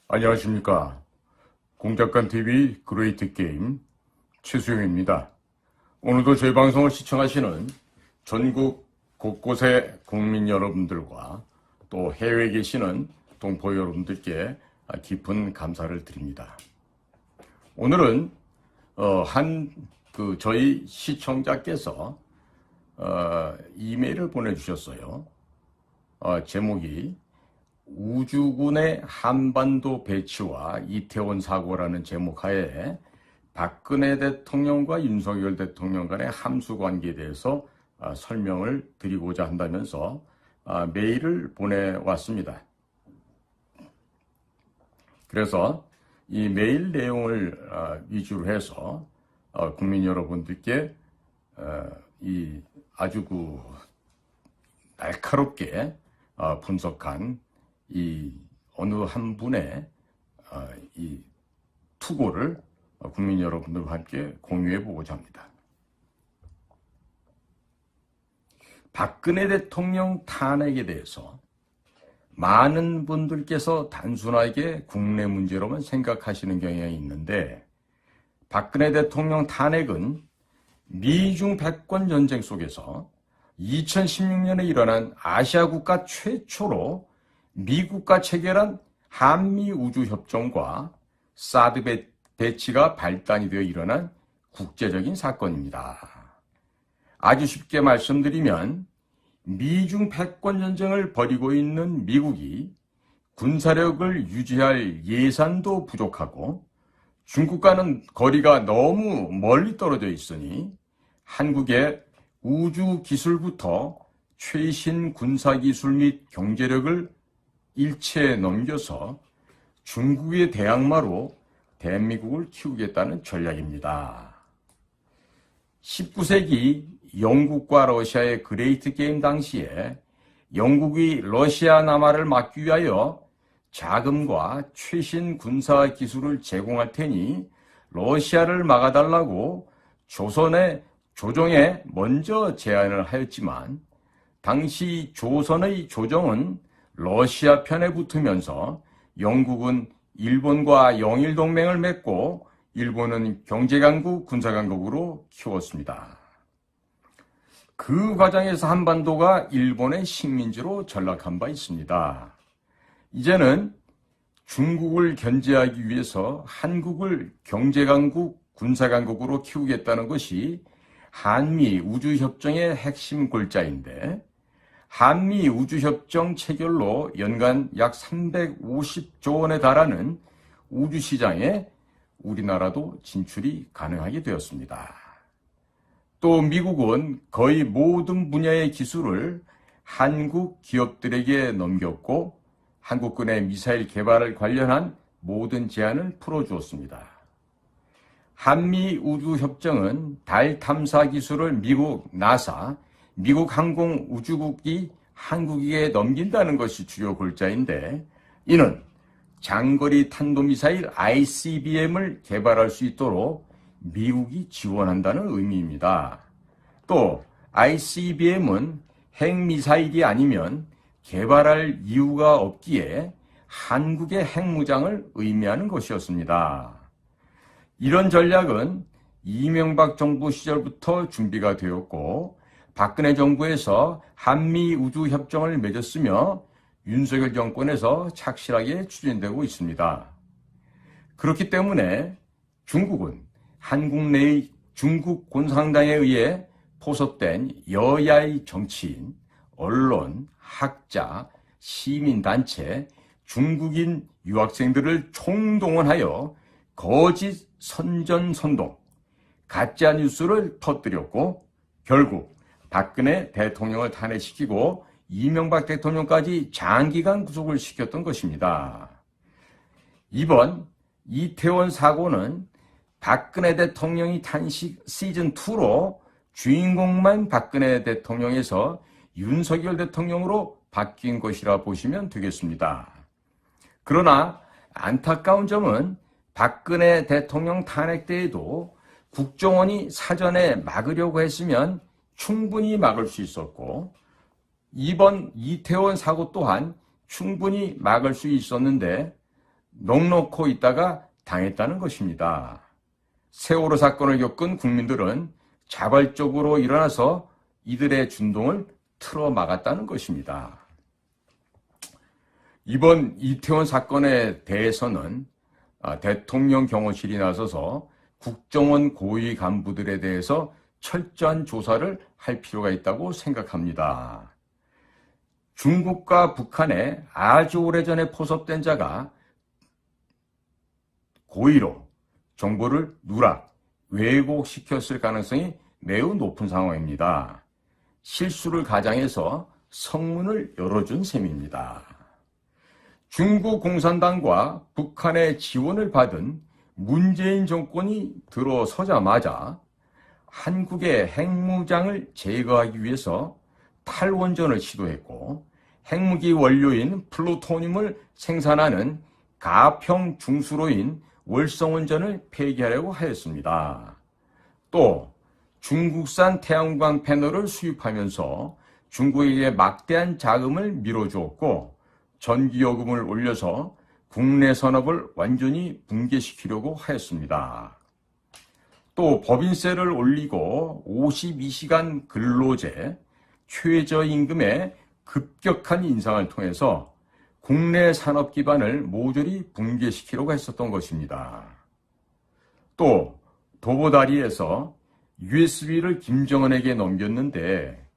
안녕하십니까. 공작관TV 그레이트 게임 최수영입니다. 오늘도 저희 방송을 시청하시는 전국 곳곳의 국민 여러분들과 또 해외에 계시는 동포 여러분들께 깊은 감사를 드립니다. 오늘은 저희 시청자께서 이메일을 보내주셨어요. 제목이 우주군의 한반도 배치와 이태원 사고라는 제목 하에 박근혜 대통령과 윤석열 대통령 간의 함수 관계에 대해서 설명을 드리고자 한다면서 메일을 보내왔습니다. 그래서 이 메일 내용을 위주로 해서 국민 여러분들께 이 아주 날카롭게 분석한 이 어느 한 분의 이 투고를 국민 여러분들과 함께 공유해 보고자 합니다. 박근혜 대통령 탄핵에 대해서 많은 분들께서 단순하게 국내 문제로만 생각하시는 경향이 있는데, 박근혜 대통령 탄핵은 미중 패권 전쟁 속에서 2016년에 일어난 아시아 국가 최초로 미국과 체결한 한미우주협정과 사드 배치가 발단이 되어 일어난 국제적인 사건입니다. 아주 쉽게 말씀드리면 미중 패권 전쟁을 벌이고 있는 미국이 군사력을 유지할 예산도 부족하고 중국과는 거리가 너무 멀리 떨어져 있으니 한국의 우주 기술부터 최신 군사기술 및 경제력을 일체에 넘겨서 중국의 대항마로 대한민국을 키우겠다는 전략입니다. 19세기 영국과 러시아의 그레이트 게임 당시에 영국이 러시아 남하를 막기 위하여 자금과 최신 군사 기술을 제공할 테니 러시아를 막아달라고 조정에 먼저 제안을 하였지만, 당시 조선의 조정은 러시아 편에 붙으면서 영국은 일본과 영일동맹을 맺고 일본은 경제강국, 군사강국으로 키웠습니다. 그 과정에서 한반도가 일본의 식민지로 전락한 바 있습니다. 이제는 중국을 견제하기 위해서 한국을 경제강국, 군사강국으로 키우겠다는 것이 한미 우주협정의 핵심 골자인데, 한미 우주협정 체결로 연간 약 350조 원에 달하는 우주시장에 우리나라도 진출이 가능하게 되었습니다. 또 미국은 거의 모든 분야의 기술을 한국 기업들에게 넘겼고 한국군의 미사일 개발을 관련한 모든 제한을 풀어주었습니다. 한미 우주협정은 달 탐사 기술을 미국 나사, 미국 항공우주국이 한국에게 넘긴다는 것이 주요 골자인데, 이는 장거리 탄도미사일 ICBM을 개발할 수 있도록 미국이 지원한다는 의미입니다. 또 ICBM은 핵미사일이 아니면 개발할 이유가 없기에 한국의 핵무장을 의미하는 것이었습니다. 이런 전략은 이명박 정부 시절부터 준비가 되었고, 박근혜 정부에서 한미 우주협정을 맺었으며 윤석열 정권에서 착실하게 추진되고 있습니다. 그렇기 때문에 중국은 한국 내의 중국 공산당에 의해 포섭된 여야의 정치인, 언론, 학자, 시민단체, 중국인 유학생들을 총동원하여 거짓 선전선동, 가짜 뉴스를 터뜨렸고 결국 박근혜 대통령을 탄핵시키고 이명박 대통령까지 장기간 구속을 시켰던 것입니다. 이번 이태원 사고는 박근혜 대통령이 탄식 시즌2로 주인공만 박근혜 대통령에서 윤석열 대통령으로 바뀐 것이라 보시면 되겠습니다. 그러나 안타까운 점은 박근혜 대통령 탄핵 때에도 국정원이 사전에 막으려고 했으면 충분히 막을 수 있었고, 이번 이태원 사고 또한 충분히 막을 수 있었는데 넋놓고 있다가 당했다는 것입니다. 세월호 사건을 겪은 국민들은 자발적으로 일어나서 이들의 준동을 틀어막았다는 것입니다. 이번 이태원 사건에 대해서는 대통령 경호실이 나서서 국정원 고위 간부들에 대해서 철저한 조사를 할 필요가 있다고 생각합니다. 중국과 북한에 아주 오래전에 포섭된 자가 고의로 정보를 누락, 왜곡시켰을 가능성이 매우 높은 상황입니다. 실수를 가장해서 성문을 열어준 셈입니다. 중국 공산당과 북한의 지원을 받은 문재인 정권이 들어서자마자 한국의 핵무장을 제거하기 위해서 탈원전을 시도했고 핵무기 원료인 플루토늄을 생산하는 가평 중수로인 월성원전을 폐기하려고 하였습니다. 또 중국산 태양광 패널을 수입하면서 중국에게 막대한 자금을 밀어주었고 전기요금을 올려서 국내 산업을 완전히 붕괴시키려고 하였습니다. 또 법인세를 올리고 52시간 근로제, 최저임금의 급격한 인상을 통해서 국내 산업 기반을 모조리 붕괴시키려고 했었던 것입니다. 또 도보다리에서 USB를 김정은에게 넘겼는데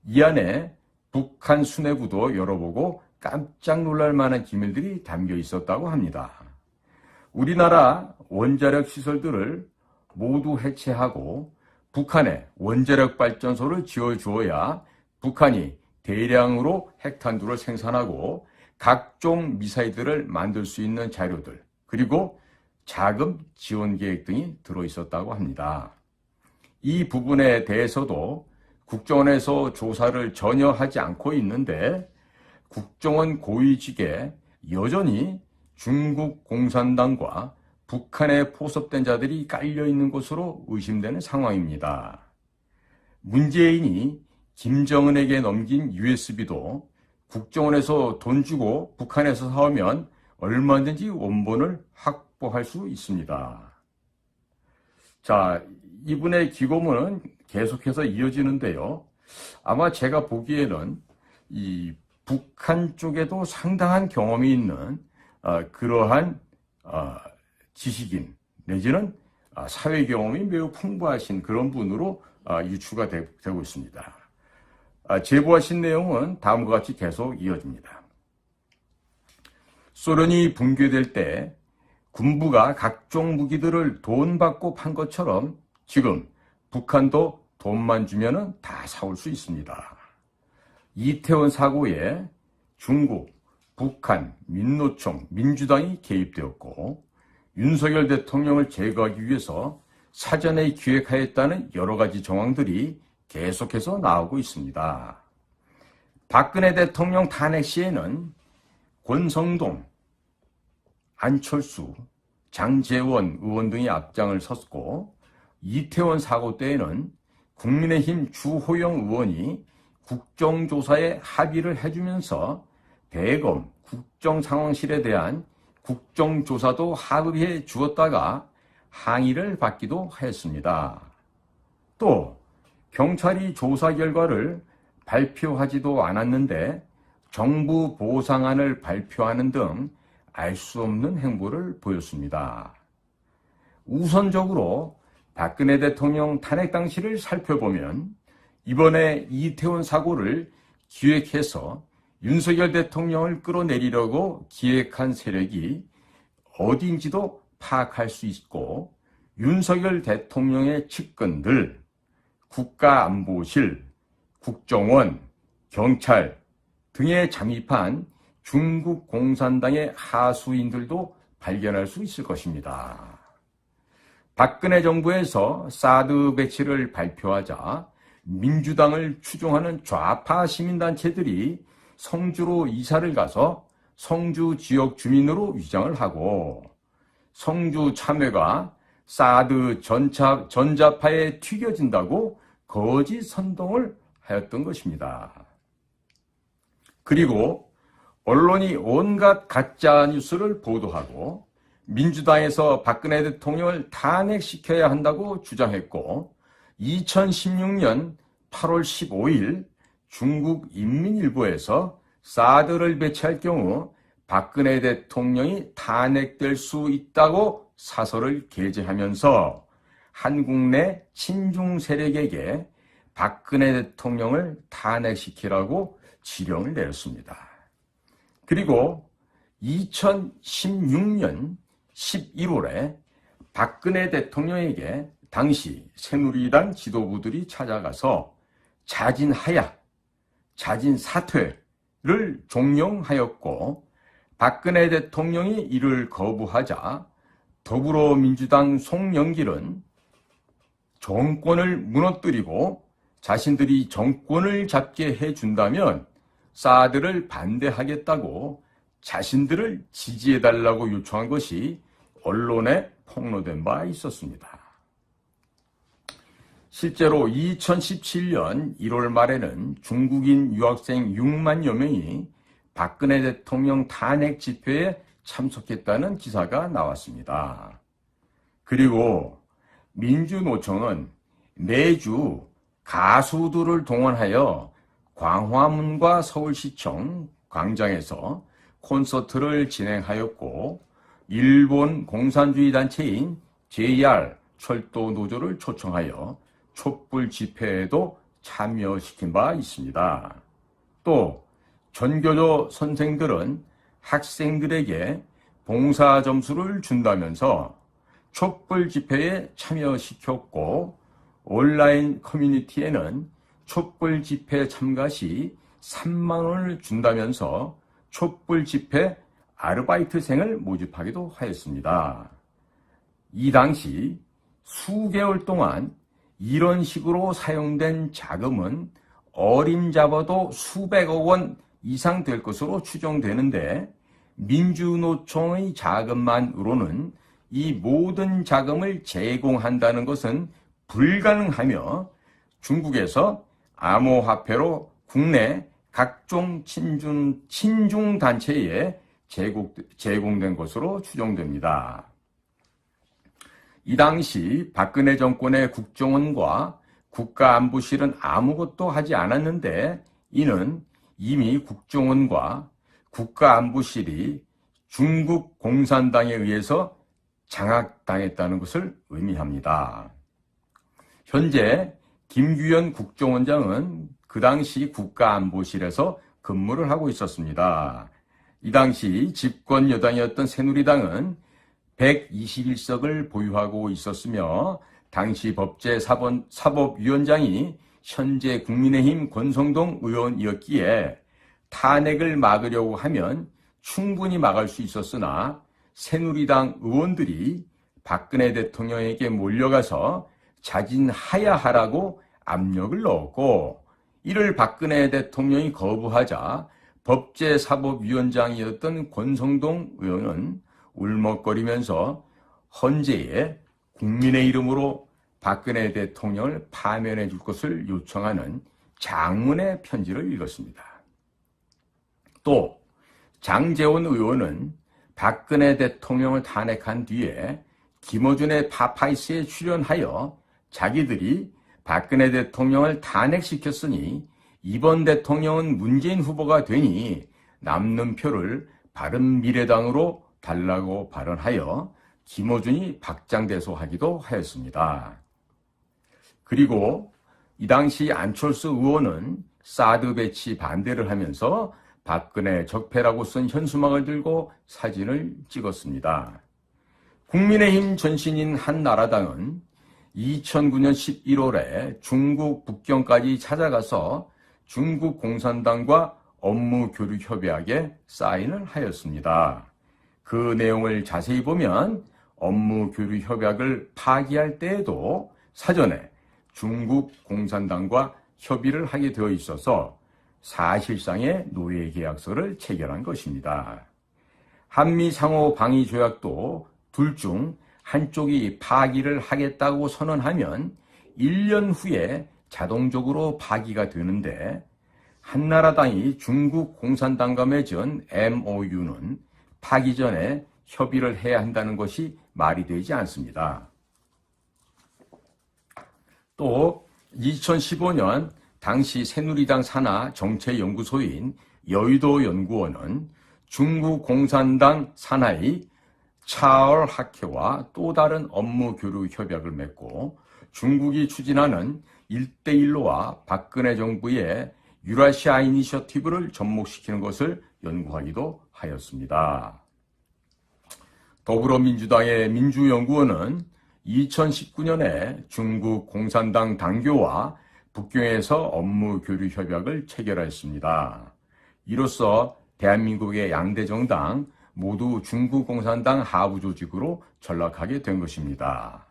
이 안에 북한 수뇌부도 열어보고 깜짝 놀랄 만한 기밀들이 담겨 있었다고 합니다. 우리나라 원자력 시설들을 모두 해체하고 북한에 원자력 발전소를 지어주어야 북한이 대량으로 핵탄두를 생산하고 각종 미사일들을 만들 수 있는 자료들, 그리고 자금 지원 계획 등이 들어있었다고 합니다. 이 부분에 대해서도 국정원에서 조사를 전혀 하지 않고 있는데 국정원 고위직에 여전히 중국 공산당과 북한에 포섭된 자들이 깔려있는 것으로 의심되는 상황입니다. 문재인이 김정은에게 넘긴 USB도 국정원에서 돈 주고 북한에서 사오면 얼마든지 원본을 확보할 수 있습니다. 자, 이분의 기고문은 계속해서 이어지는데요. 아마 제가 보기에는 이 북한 쪽에도 상당한 경험이 있는 그러한 지식인 내지는 사회 경험이 매우 풍부하신 그런 분으로 유추가 되고 있습니다. 제보하신 내용은 다음과 같이 계속 이어집니다. 소련이 붕괴될 때 군부가 각종 무기들을 돈 받고 판 것처럼 지금 북한도 돈만 주면 다 사올 수 있습니다. 이태원 사고에 중국, 북한, 민노총, 민주당이 개입되었고 윤석열 대통령을 제거하기 위해서 사전에 기획하였다는 여러 가지 정황들이 계속해서 나오고 있습니다. 박근혜 대통령 탄핵 시에는 권성동, 안철수, 장제원 의원 등이 앞장을 섰고 이태원 사고 때에는 국민의힘 주호영 의원이 국정조사에 합의를 해주면서 대검 국정상황실에 대한 국정조사도 합의해 주었다가 항의를 받기도 하였습니다. 또 경찰이 조사 결과를 발표하지도 않았는데 정부 보상안을 발표하는 등 알 수 없는 행보를 보였습니다. 우선적으로 박근혜 대통령 탄핵 당시를 살펴보면 이번에 이태원 사고를 기획해서 윤석열 대통령을 끌어내리려고 기획한 세력이 어디인지도 파악할 수 있고 윤석열 대통령의 측근들, 국가안보실, 국정원, 경찰 등에 잠입한 중국 공산당의 하수인들도 발견할 수 있을 것입니다. 박근혜 정부에서 사드 배치를 발표하자 민주당을 추종하는 좌파 시민단체들이 성주로 이사를 가서 성주 지역 주민으로 위장을 하고 성주 참외가 사드 전자파에 튀겨진다고 거짓 선동을 하였던 것입니다. 그리고 언론이 온갖 가짜 뉴스를 보도하고 민주당에서 박근혜 대통령을 탄핵시켜야 한다고 주장했고 2016년 8월 15일 중국 인민일보에서 사드를 배치할 경우 박근혜 대통령이 탄핵될 수 있다고 사설을 게재하면서 한국 내 친중 세력에게 박근혜 대통령을 탄핵시키라고 지령을 내렸습니다. 그리고 2016년 11월에 박근혜 대통령에게 당시 새누리당 지도부들이 찾아가서 자진하야, 자진사퇴를 종용하였고 박근혜 대통령이 이를 거부하자 더불어민주당 송영길은 정권을 무너뜨리고 자신들이 정권을 잡게 해준다면 사드를 반대하겠다고 자신들을 지지해달라고 요청한 것이 언론에 폭로된 바 있었습니다. 실제로 2017년 1월 말에는 중국인 유학생 6만여 명이 박근혜 대통령 탄핵 집회에 참석했다는 기사가 나왔습니다. 그리고 민주노총은 매주 가수들을 동원하여 광화문과 서울시청 광장에서 콘서트를 진행하였고 일본 공산주의 단체인 JR 철도 노조를 초청하여 촛불 집회에도 참여시킨 바 있습니다. 또 전교조 선생들은 학생들에게 봉사 점수를 준다면서 촛불 집회에 참여시켰고 온라인 커뮤니티에는 촛불 집회 참가 시 3만 원을 준다면서 촛불 집회 아르바이트생을 모집하기도 하였습니다. 이 당시 수개월 동안 이런 식으로 사용된 자금은 어림잡아도 수백억 원 이상 될 것으로 추정되는데 민주노총의 자금만으로는 이 모든 자금을 제공한다는 것은 불가능하며 중국에서 암호화폐로 국내 각종 친중 단체에 제공된 것으로 추정됩니다. 이 당시 박근혜 정권의 국정원과 국가안보실은 아무것도 하지 않았는데 이는 이미 국정원과 국가안보실이 중국 공산당에 의해서 장악당했다는 것을 의미합니다. 현재 김규현 국정원장은 그 당시 국가안보실에서 근무를 하고 있었습니다. 이 당시 집권 여당이었던 새누리당은 121석을 보유하고 있었으며 당시 법제사법위원장이 현재 국민의힘 권성동 의원이었기에 탄핵을 막으려고 하면 충분히 막을 수 있었으나 새누리당 의원들이 박근혜 대통령에게 몰려가서 자진하야 하라고 압력을 넣었고 이를 박근혜 대통령이 거부하자 법제사법위원장이었던 권성동 의원은 울먹거리면서 헌재에 국민의 이름으로 박근혜 대통령을 파면해 줄 것을 요청하는 장문의 편지를 읽었습니다. 또 장제원 의원은 박근혜 대통령을 탄핵한 뒤에 김어준의 파파이스에 출연하여 자기들이 박근혜 대통령을 탄핵시켰으니 이번 대통령은 문재인 후보가 되니 남는 표를 바른미래당으로 달라고 발언하여 김어준이 박장대소하기도 하였습니다. 그리고 이 당시 안철수 의원은 사드 배치 반대를 하면서 박근혜 적폐라고 쓴 현수막을 들고 사진을 찍었습니다. 국민의힘 전신인 한나라당은 2009년 11월에 중국 북경까지 찾아가서 중국 공산당과 업무 교류 협약에 사인을 하였습니다. 그 내용을 자세히 보면 업무 교류 협약을 파기할 때에도 사전에 중국 공산당과 협의를 하게 되어 있어서 사실상의 노예 계약서를 체결한 것입니다. 한미 상호 방위 조약도 둘 중 한쪽이 파기를 하겠다고 선언하면 1년 후에 자동적으로 파기가 되는데 한나라당이 중국 공산당과 맺은 MOU는 파기 전에 협의를 해야 한다는 것이 말이 되지 않습니다. 또 2015년 당시 새누리당 산하 정책연구소인 여의도 연구원은 중국 공산당 산하의 차얼 학회와 또 다른 업무 교류 협약을 맺고 중국이 추진하는 1대1로와 박근혜 정부의 유라시아 이니셔티브를 접목시키는 것을 연구하기도 하였습니다. 더불어민주당의 민주연구원은 2019년에 중국 공산당 당교와 북경에서 업무 교류 협약을 체결하였습니다. 이로써 대한민국의 양대 정당 모두 중국 공산당 하부 조직으로 전락하게 된 것입니다.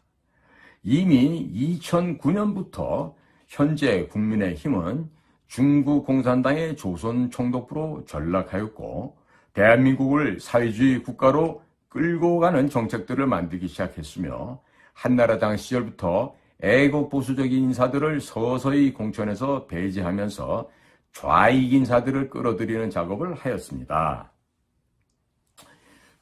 이미 2009년부터 현재 국민의힘은 중국 공산당의 조선총독부로 전락하였고 대한민국을 사회주의 국가로 끌고 가는 정책들을 만들기 시작했으며 한나라당 시절부터 애국보수적인 인사들을 서서히 공천에서 배제하면서 좌익 인사들을 끌어들이는 작업을 하였습니다.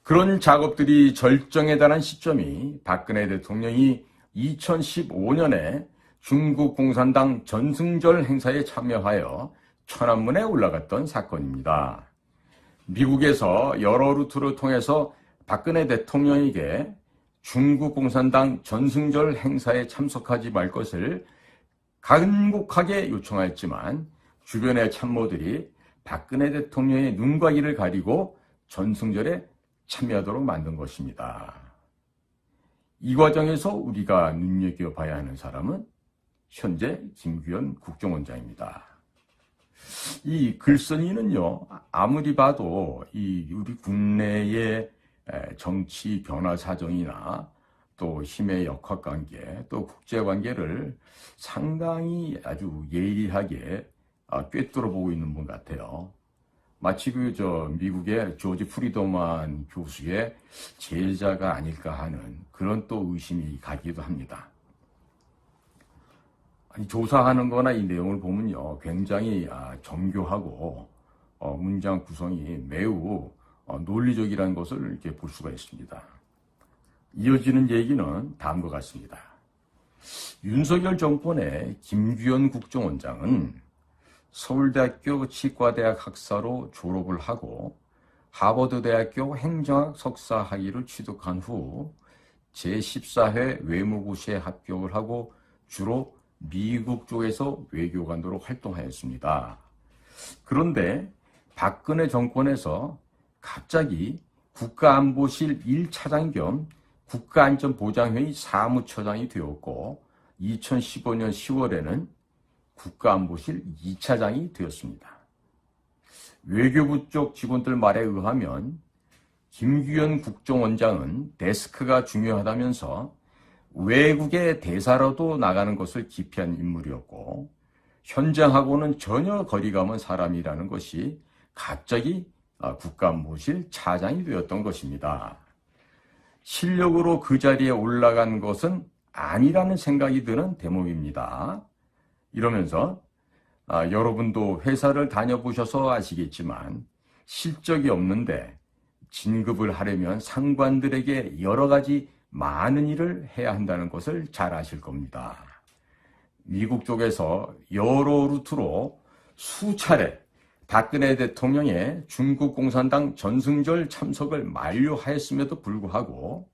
그런 작업들이 절정에 달한 시점이 박근혜 대통령이 2015년에 중국 공산당 전승절 행사에 참여하여 천안문에 올라갔던 사건입니다. 미국에서 여러 루트를 통해서 박근혜 대통령에게 중국 공산당 전승절 행사에 참석하지 말 것을 간곡하게 요청하였지만 주변의 참모들이 박근혜 대통령의 눈과 귀를 가리고 전승절에 참여하도록 만든 것입니다. 이 과정에서 우리가 눈여겨봐야 하는 사람은 현재 김규현 국정원장입니다. 이 글쓴이는요, 아무리 봐도 우리 국내의 정치 변화 사정이나 또 힘의 역학관계, 또 국제관계를 상당히 아주 예리하게 꿰뚫어 보고 있는 분 같아요. 마치 미국의 조지 프리드만 교수의 제자가 아닐까 하는 그런 또 의심이 가기도 합니다. 조사하는 거나 이 내용을 보면요, 굉장히 정교하고 문장 구성이 매우 논리적이라는 것을 이렇게 볼 수가 있습니다. 이어지는 얘기는 다음과 같습니다. 윤석열 정권의 김규현 국정원장은 서울대학교 치과대학 학사로 졸업을 하고 하버드대학교 행정학 석사 학위를 취득한 후 제14회 외무고시에 합격을 하고 주로 미국 쪽에서 외교관으로 활동하였습니다. 그런데 박근혜 정권에서 갑자기 국가안보실 1차장 겸 국가안전보장회의 사무처장이 되었고 2015년 10월에는 국가안보실 2차장이 되었습니다. 외교부 쪽 직원들 말에 의하면 김규현 국정원장은 데스크가 중요하다면서 외국의 대사로도 나가는 것을 기피한 인물이었고 현장하고는 전혀 거리가 먼 사람이라는 것이 갑자기 국가안보실 차장이 되었던 것입니다. 실력으로 그 자리에 올라간 것은 아니라는 생각이 드는 대목입니다. 이러면서 여러분도 회사를 다녀보셔서 아시겠지만 실적이 없는데 진급을 하려면 상관들에게 여러 가지 많은 일을 해야 한다는 것을 잘 아실 겁니다. 미국 쪽에서 여러 루트로 수차례 박근혜 대통령의 중국 공산당 전승절 참석을 만료하였음에도 불구하고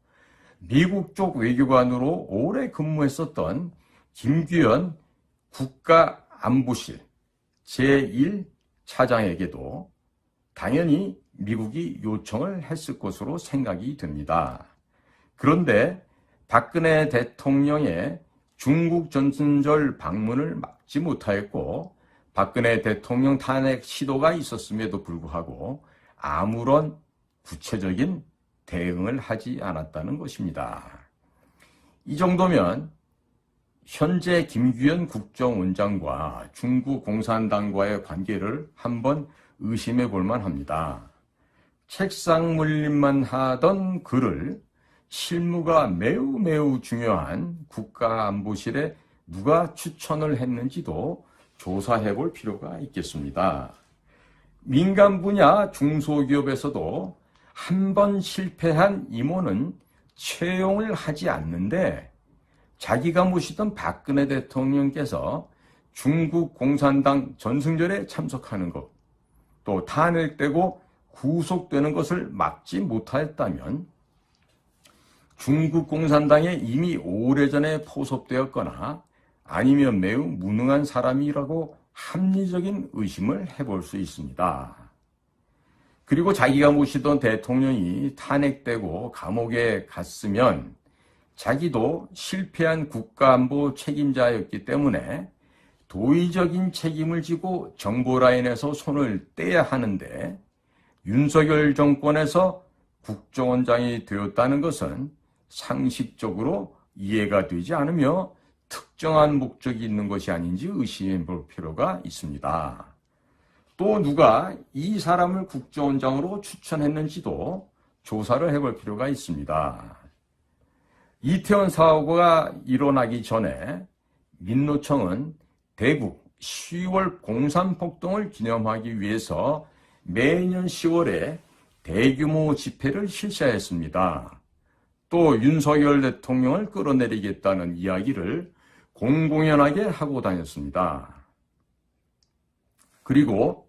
미국 쪽 외교관으로 오래 근무했었던 김규현 국가안보실 제1차장에게도 당연히 미국이 요청을 했을 것으로 생각이 됩니다. 그런데 박근혜 대통령의 중국 전승절 방문을 막지 못하였고 박근혜 대통령 탄핵 시도가 있었음에도 불구하고 아무런 구체적인 대응을 하지 않았다는 것입니다. 이 정도면 현재 김규현 국정원장과 중국 공산당과의 관계를 한번 의심해 볼 만합니다. 책상 물림만 하던 그를 실무가 매우 중요한 국가안보실에 누가 추천을 했는지도 조사해 볼 필요가 있겠습니다. 민간 분야 중소기업에서도 한 번 실패한 임원은 채용을 하지 않는데 자기가 모시던 박근혜 대통령께서 중국 공산당 전승절에 참석하는 것, 또 탄핵되고 구속되는 것을 막지 못하였다면 중국 공산당에 이미 오래전에 포섭되었거나 아니면 매우 무능한 사람이라고 합리적인 의심을 해볼 수 있습니다. 그리고 자기가 모시던 대통령이 탄핵되고 감옥에 갔으면 자기도 실패한 국가안보 책임자였기 때문에 도의적인 책임을 지고 정보라인에서 손을 떼야 하는데 윤석열 정권에서 국정원장이 되었다는 것은 상식적으로 이해가 되지 않으며 특정한 목적이 있는 것이 아닌지 의심해 볼 필요가 있습니다. 또 누가 이 사람을 국정원장으로 추천했는지도 조사를 해볼 필요가 있습니다. 이태원 사고가 일어나기 전에 민노총은 대구 10월 공산폭동을 기념하기 위해서 매년 10월에 대규모 집회를 실시했습니다. 또 윤석열 대통령을 끌어내리겠다는 이야기를 공공연하게 하고 다녔습니다. 그리고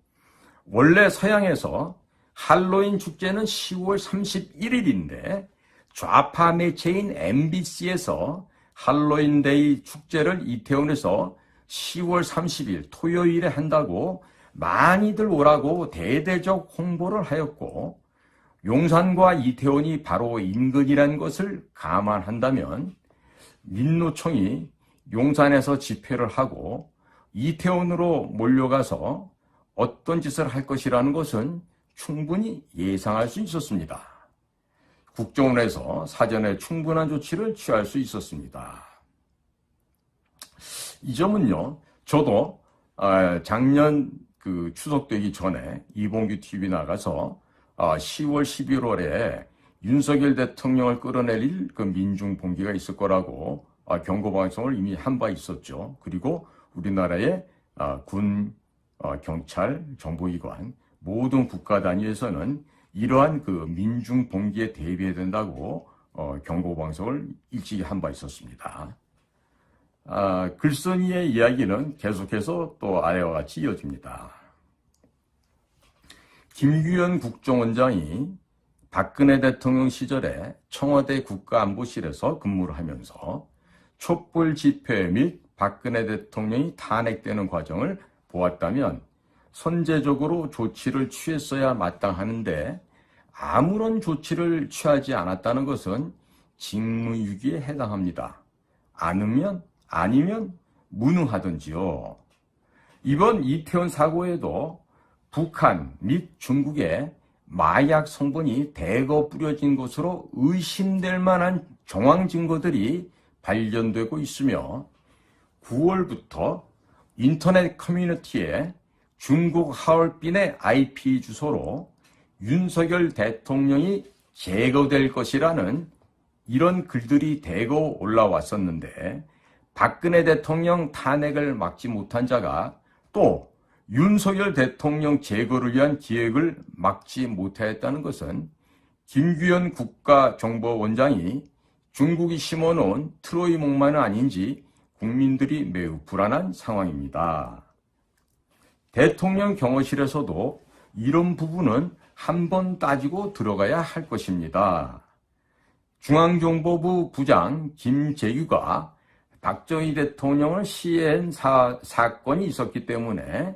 원래 서양에서 할로윈 축제는 10월 31일인데 좌파 매체인 MBC에서 할로윈데이 축제를 이태원에서 10월 30일 토요일에 한다고 많이들 오라고 대대적 홍보를 하였고 용산과 이태원이 바로 인근이라는 것을 감안한다면 민노총이 용산에서 집회를 하고 이태원으로 몰려가서 어떤 짓을 할 것이라는 것은 충분히 예상할 수 있었습니다. 국정원에서 사전에 충분한 조치를 취할 수 있었습니다. 이 점은요, 저도 작년 추석 되기 전에 이봉규 TV 나가서 10월, 11월에 윤석열 대통령을 끌어내릴 그 민중 봉기가 있을 거라고 경고방송을 이미 한 바 있었죠. 그리고 우리나라의 군, 경찰, 정보기관 모든 국가 단위에서는 이러한 그 민중 봉기에 대비해야 된다고 경고방송을 일찍이 한 바 있었습니다. 글쓴이의 이야기는 계속해서 또 아래와 같이 이어집니다. 김규현 국정원장이 박근혜 대통령 시절에 청와대 국가안보실에서 근무를 하면서 촛불 집회 및 박근혜 대통령이 탄핵되는 과정을 보았다면 선제적으로 조치를 취했어야 마땅하는데 아무런 조치를 취하지 않았다는 것은 직무유기에 해당합니다. 아니면 무능하든지요. 이번 이태원 사고에도 북한 및 중국에 마약 성분이 대거 뿌려진 것으로 의심될 만한 정황 증거들이 발견되고 있으며 9월부터 인터넷 커뮤니티에 중국 하얼빈의 IP 주소로 윤석열 대통령이 제거될 것이라는 이런 글들이 대거 올라왔었는데 박근혜 대통령 탄핵을 막지 못한 자가 또 윤석열 대통령 제거를 위한 기획을 막지 못하였다는 것은 김규현 국가정보원장이 중국이 심어놓은 트로이 목마는 아닌지 국민들이 매우 불안한 상황입니다. 대통령 경호실에서도 이런 부분은 한번 따지고 들어가야 할 것입니다. 중앙정보부 부장 김재규가 박정희 대통령을 시해한 사건이 있었기 때문에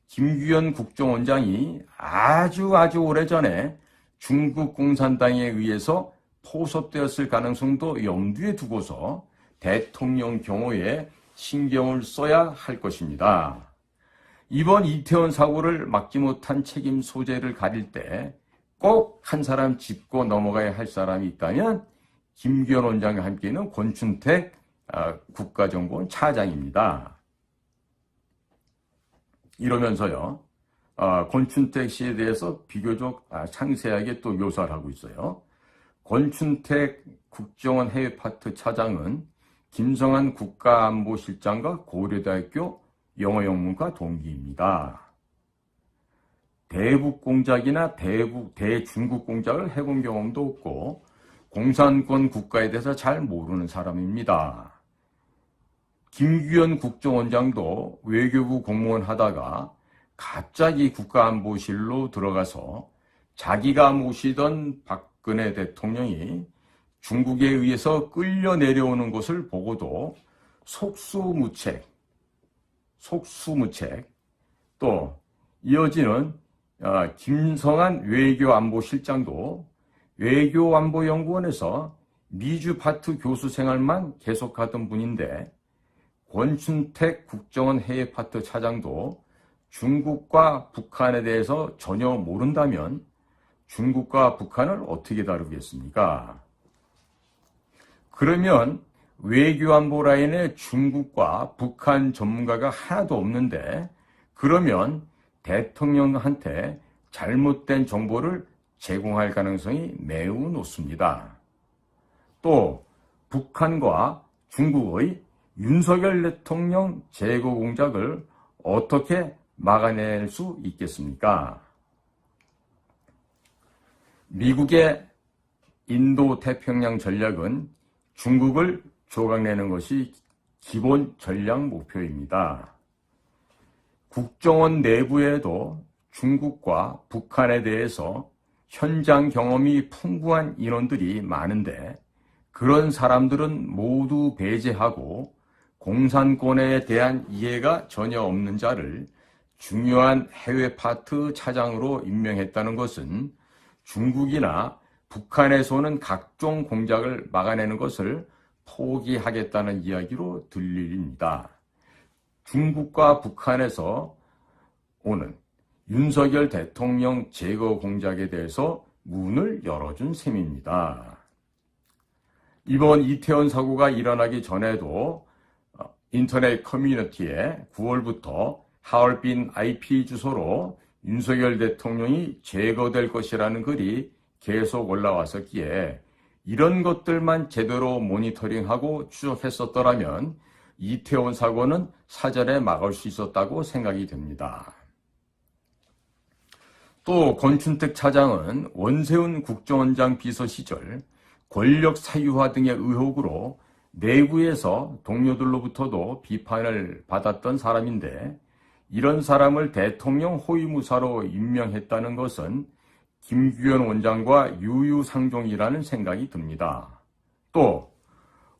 김규현 국정원장이 아주 오래전에 중국 공산당에 의해서 포섭되었을 가능성도 염두에 두고서 대통령 경호에 신경을 써야 할 것입니다. 이번 이태원 사고를 막지 못한 책임 소재를 가릴 때 꼭 한 사람 짚고 넘어가야 할 사람이 있다면 김규현 원장과 함께 있는 권춘택 국가정보원 차장입니다. 이러면서요, 권춘택 씨에 대해서 비교적 상세하게 또 묘사를 하고 있어요. 권춘택 국정원 해외파트 차장은 김성한 국가안보실장과 고려대학교 영어 영문과 동기입니다. 대북 공작이나 대중국 공작을 해본 경험도 없고 공산권 국가에 대해서 잘 모르는 사람입니다. 김규현 국정원장도 외교부 공무원 하다가 갑자기 국가안보실로 들어가서 자기가 모시던 박근혜 대통령이 중국에 의해서 끌려 내려오는 것을 보고도 속수무책, 또 이어지는 김성한 외교안보실장도 외교안보연구원에서 미주 파트 교수 생활만 계속하던 분인데 권춘택 국정원 해외 파트 차장도 중국과 북한에 대해서 전혀 모른다면 중국과 북한을 어떻게 다루겠습니까? 그러면 외교안보 라인에 중국과 북한 전문가가 하나도 없는데 그러면 대통령한테 잘못된 정보를 제공할 가능성이 매우 높습니다. 또 북한과 중국의 윤석열 대통령 제거 공작을 어떻게 막아낼 수 있겠습니까? 미국의 인도-태평양 전략은 중국을 조각내는 것이 기본 전략 목표입니다. 국정원 내부에도 중국과 북한에 대해서 현장 경험이 풍부한 인원들이 많은데 그런 사람들은 모두 배제하고 공산권에 대한 이해가 전혀 없는 자를 중요한 해외 파트 차장으로 임명했다는 것은 중국이나 북한에서 오는 각종 공작을 막아내는 것을 포기하겠다는 이야기로 들립니다. 중국과 북한에서 오는 윤석열 대통령 제거 공작에 대해서 문을 열어준 셈입니다. 이번 이태원 사고가 일어나기 전에도 인터넷 커뮤니티에 9월부터 하얼빈 IP 주소로 윤석열 대통령이 제거될 것이라는 글이 계속 올라왔었기에 이런 것들만 제대로 모니터링하고 추적했었더라면 이태원 사고는 사전에 막을 수 있었다고 생각이 됩니다. 또 권춘택 차장은 원세훈 국정원장 비서 시절 권력 사유화 등의 의혹으로 내부에서 동료들로부터도 비판을 받았던 사람인데 이런 사람을 대통령 호위무사로 임명했다는 것은 김규현 원장과 유유상종이라는 생각이 듭니다. 또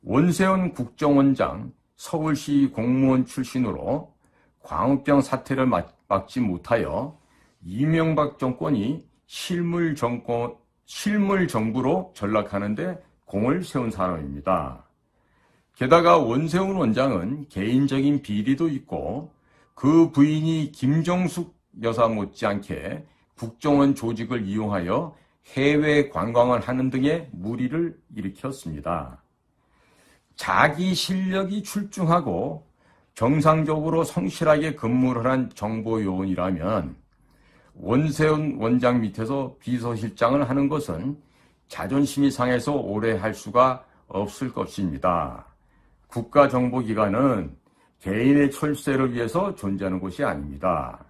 원세훈 국정원장 서울시 공무원 출신으로 광우병 사태를 막지 못하여 이명박 정권이 실물 정부로 전락하는 데 공을 세운 사람입니다. 게다가 원세훈 원장은 개인적인 비리도 있고 그 부인이 김정숙 여사 못지않게 국정원 조직을 이용하여 해외 관광을 하는 등의 무리를 일으켰습니다. 자기 실력이 출중하고 정상적으로 성실하게 근무를 한 정보요원이라면 원세훈 원장 밑에서 비서실장을 하는 것은 자존심이 상해서 오래 할 수가 없을 것입니다. 국가정보기관은 개인의 철새를 위해서 존재하는 것이 아닙니다.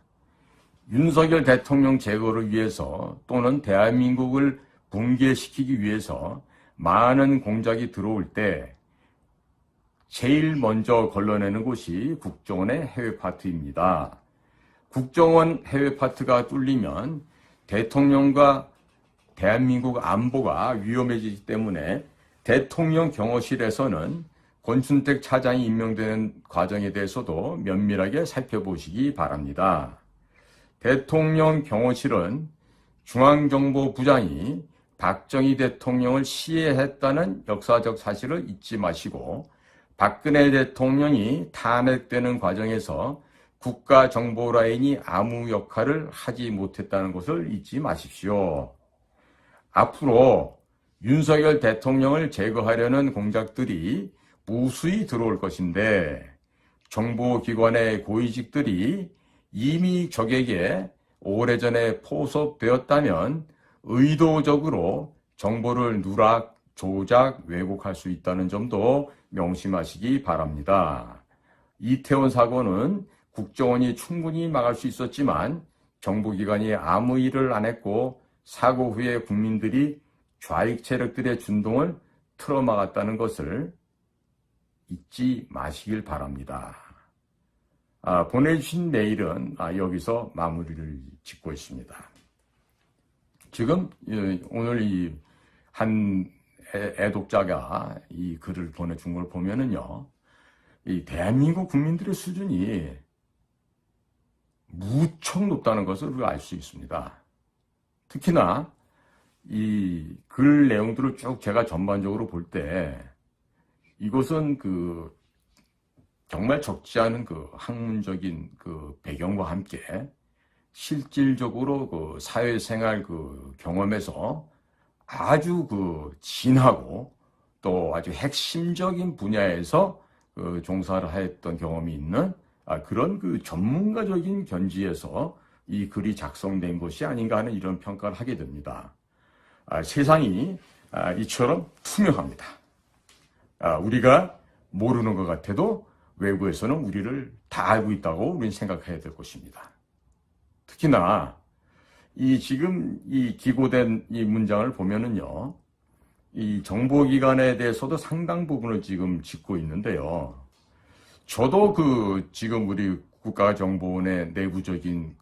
윤석열 대통령 제거를 위해서 또는 대한민국을 붕괴시키기 위해서 많은 공작이 들어올 때 제일 먼저 걸러내는 곳이 국정원의 해외 파트입니다. 국정원 해외 파트가 뚫리면 대통령과 대한민국 안보가 위험해지기 때문에 대통령 경호실에서는 권춘택 차장이 임명되는 과정에 대해서도 면밀하게 살펴보시기 바랍니다. 대통령 경호실은 중앙정보부장이 박정희 대통령을 시해했다는 역사적 사실을 잊지 마시고 박근혜 대통령이 탄핵되는 과정에서 국가정보라인이 아무 역할을 하지 못했다는 것을 잊지 마십시오. 앞으로 윤석열 대통령을 제거하려는 공작들이 무수히 들어올 것인데 정보기관의 고위직들이 이미 적에게 오래전에 포섭되었다면 의도적으로 정보를 누락, 조작, 왜곡할 수 있다는 점도 명심하시기 바랍니다. 이태원 사고는 국정원이 충분히 막을 수 있었지만 정보기관이 아무 일을 안 했고 사고 후에 국민들이 좌익 세력들의 준동을 틀어막았다는 것을 잊지 마시길 바랍니다. 보내주신 메일은 여기서 마무리를 짓고 있습니다. 지금 오늘 이 한 애독자가 이 글을 보내준 걸 보면은요, 이 대한민국 국민들의 수준이 무척 높다는 것을 우리가 알 수 있습니다. 특히나 이 글 내용들을 쭉 제가 전반적으로 볼 때 이것은 정말 적지 않은 학문적인 배경과 함께 실질적으로 사회생활 경험에서 아주 진하고 또 아주 핵심적인 분야에서 종사를 했던 경험이 있는 그런 전문가적인 견지에서 이 글이 작성된 것이 아닌가 하는 이런 평가를 하게 됩니다. 세상이 이처럼 투명합니다. 우리가 모르는 것 같아도 외부에서는 우리를 다 알고 있다고 우리는 생각해야 될 것입니다. 특히나 지금 이 기고된 이 문장을 보면은요, 이 정보기관에 대해서도 상당 부분을 지금 짚고 있는데요. 저도 지금 우리 국가정보원의 내부적인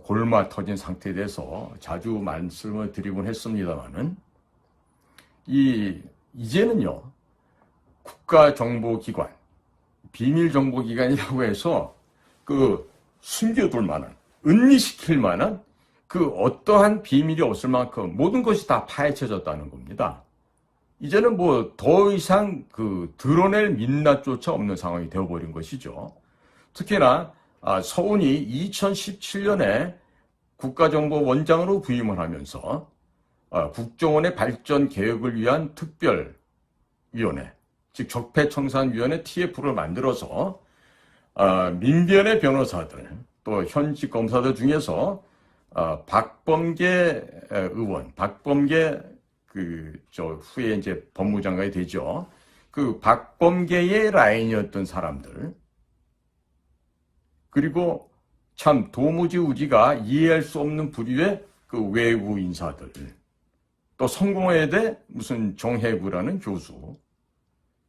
골마 터진 상태에 대해서 자주 말씀을 드리곤 했습니다만은, 이제는요, 국가정보기관, 비밀정보기관이라고 해서 숨겨둘 만한, 은리시킬 만한 어떠한 비밀이 없을 만큼 모든 것이 다 파헤쳐졌다는 겁니다. 이제는 더 이상 드러낼 민낯조차 없는 상황이 되어버린 것이죠. 특히나 서훈이 2017년에 국가정보원장으로 부임을 하면서 국정원의 발전 개혁을 위한 특별위원회, 즉 적폐청산위원회 TF를 만들어서 민변의 변호사들, 또 현직 검사들 중에서 박범계 의원, 박범계 후에 이제 법무장관이 되죠. 박범계의 라인이었던 사람들, 그리고 참 도무지 우리가 이해할 수 없는 부류의 외부 인사들, 또 성공회대 무슨 정해부라는 교수,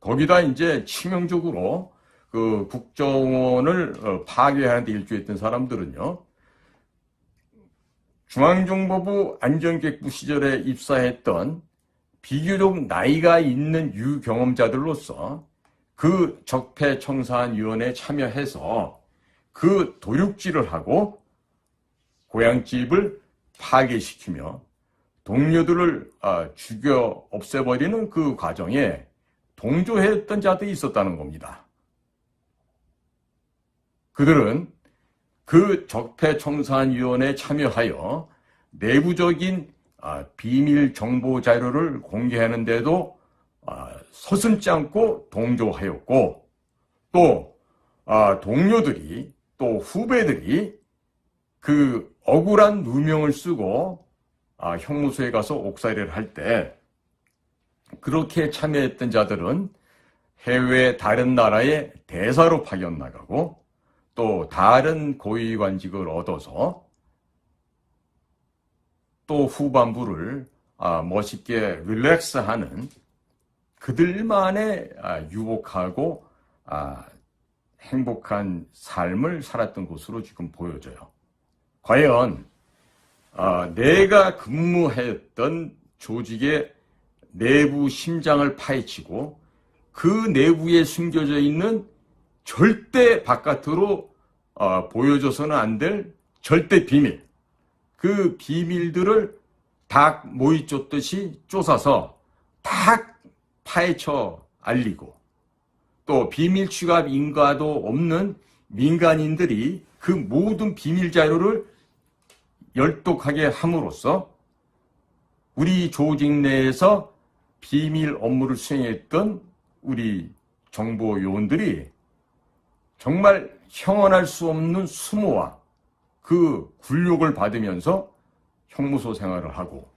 거기다 이제 치명적으로 국정원을 파괴하는 데 일조했던 사람들은요, 중앙정보부 안전기획부 시절에 입사했던 비교적 나이가 있는 유경험자들로서 적폐청산위원회에 참여해서 도륙질을 하고 고향집을 파괴시키며 동료들을 죽여 없애버리는 과정에 동조했던 자들이 있었다는 겁니다. 그들은 적폐청산위원회에 참여하여 내부적인 비밀 정보 자료를 공개하는데도 서슴지 않고 동조하였고, 또 동료들이 또 후배들이 억울한 누명을 쓰고 형무소에 가서 옥살이를 할 때 그렇게 참여했던 자들은 해외 다른 나라의 대사로 파견 나가고 또 다른 고위관직을 얻어서 또 후반부를 멋있게 릴렉스하는 그들만의 유복하고 행복한 삶을 살았던 것으로 지금 보여져요. 과연 내가 근무했던 조직의 내부 심장을 파헤치고 그 내부에 숨겨져 있는 절대 바깥으로 보여줘서는 안 될 절대 비밀, 그 비밀들을 닭 모이 쫓듯이 쫓아서 다 파헤쳐 알리고, 또 비밀 취급 인가도 없는 민간인들이 그 모든 비밀 자료를 열독하게 함으로써 우리 조직 내에서 비밀 업무를 수행했던 우리 정보 요원들이 정말 형언할 수 없는 수모와 굴욕을 받으면서 형무소 생활을 하고,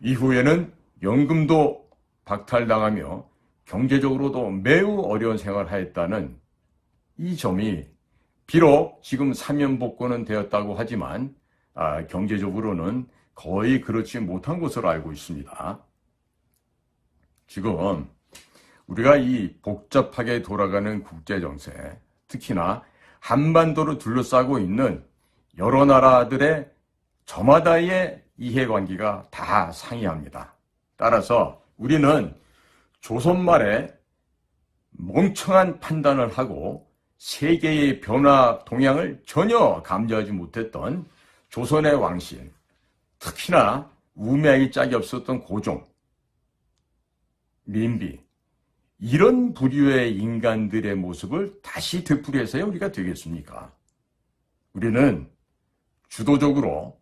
이후에는 연금도 박탈당하며 경제적으로도 매우 어려운 생활을 하였다는 이 점이 비록 지금 사면복권은 되었다고 하지만 경제적으로는 거의 그렇지 못한 것으로 알고 있습니다. 지금 우리가 이 복잡하게 돌아가는 국제정세, 특히나 한반도를 둘러싸고 있는 여러 나라들의 저마다의 이해관계가 다 상이합니다. 따라서 우리는 조선 말에 멍청한 판단을 하고 세계의 변화 동향을 전혀 감지하지 못했던 조선의 왕실, 특히나 우매하기 짝이 없었던 고종, 민비, 이런 부류의 인간들의 모습을 다시 되풀이해서야 우리가 되겠습니까? 우리는 주도적으로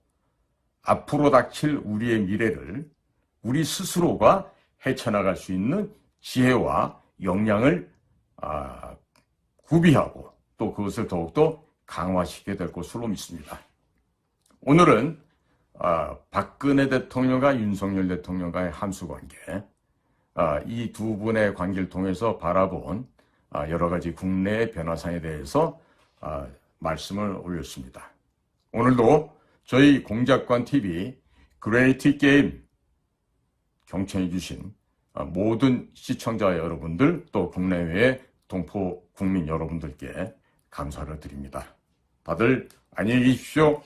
앞으로 닥칠 우리의 미래를 우리 스스로가 헤쳐나갈 수 있는 지혜와 역량을 구비하고 또 그것을 더욱더 강화시켜야 될 것으로 믿습니다. 오늘은 박근혜 대통령과 윤석열 대통령과의 함수관계, 이 두 분의 관계를 통해서 바라본 여러 가지 국내의 변화상에 대해서 말씀을 올렸습니다. 오늘도 저희 공작관TV 그레이트 게임 경청해 주신 모든 시청자 여러분들, 또 국내외의 동포 국민 여러분들께 감사를 드립니다. 다들 안녕히 계십시오.